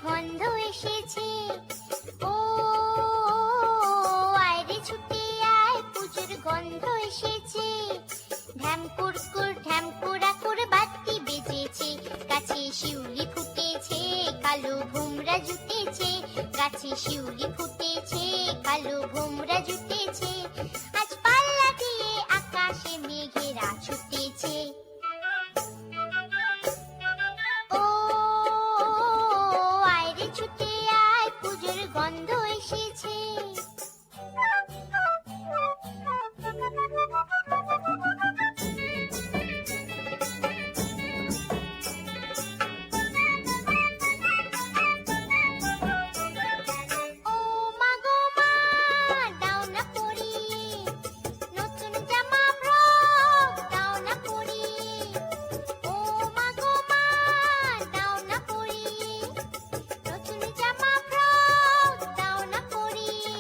গন্ধ এসেছে। ও আয় রে ছুটে আয়, পুজোর গন্ধ এসেছে। ঢ্যাম কুরকুর ঢ্যাম কুড়াকুর বাতি বেজেছে, গাছে শিউলি ফুটেছে, কালো ভোমরা জুটেছে। গাছে শিউলি ফুটেছে, কালো ভোমরা জুটেছে। আজ পাল্লা দিয়ে আকাশে মেঘেরা ছুটেছে। ও আয় রে ছুটে আয়, পুজোর গন্ধ এসেছে। ও মা গো মা, দাও না পরিয়ে নতুন জামা ফ্রক, দাও না পরিয়ে। ও মা গো মা, দাও না পরিয়ে নতুন জামা ফ্রক, দাও না পরিয়ে।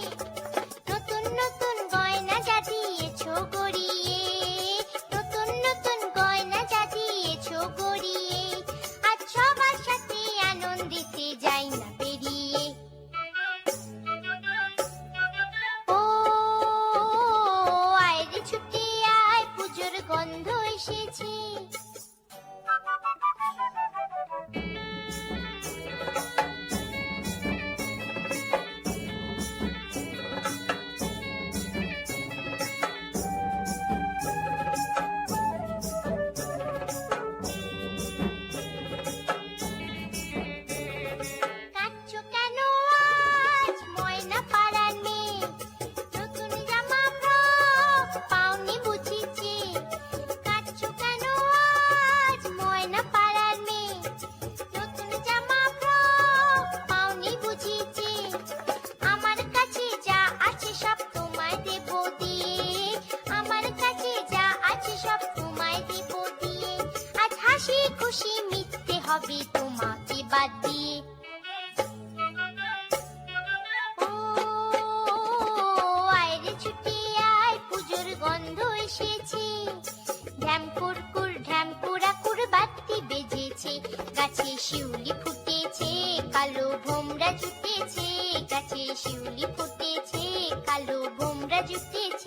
নতুন নতুন গয়না যা দিয়েছো গড়িয়ে, নতুন নতুন গয়না যা দিয়েছো গড়িয়ে। আজ সবার সাথে আনন্দিতে যাই না বেরিয়ে। ও আয় রে ছুটে আয়, পুজোর গন্ধ এসেছে। কাঁদছো কেন আজ ময়না পাড়ার মেয়ে, নতুন জামা ফ্রক পাওনি বুঝিছে। কাঁদছো কেন আজ ময়না পাড়ার মেয়ে, নতুন জামা ফ্রক পাওনি বুঝিছে। আমার কাছে যা আছে সব তোমায় দেব দিয়ে, আমার কাছে যা আছে সব তোমায় দেব দিয়ে। আজ হাসি খুশি মিটতে হবে তোমাকে বাদ দিয়ে। ও আয় রে ছুটে আয়, পুজোর গন্ধ এসেছে। ঢ্যাম কুরকুর ঢ্যাম কুড়াকুর বাতি বেজেছে, গাছে শিউলি ফুটেছে, কালো ভোমরা জুটেছে। গাছে শিউলি ফুটেছে, কালো ভোমরা জুটেছে।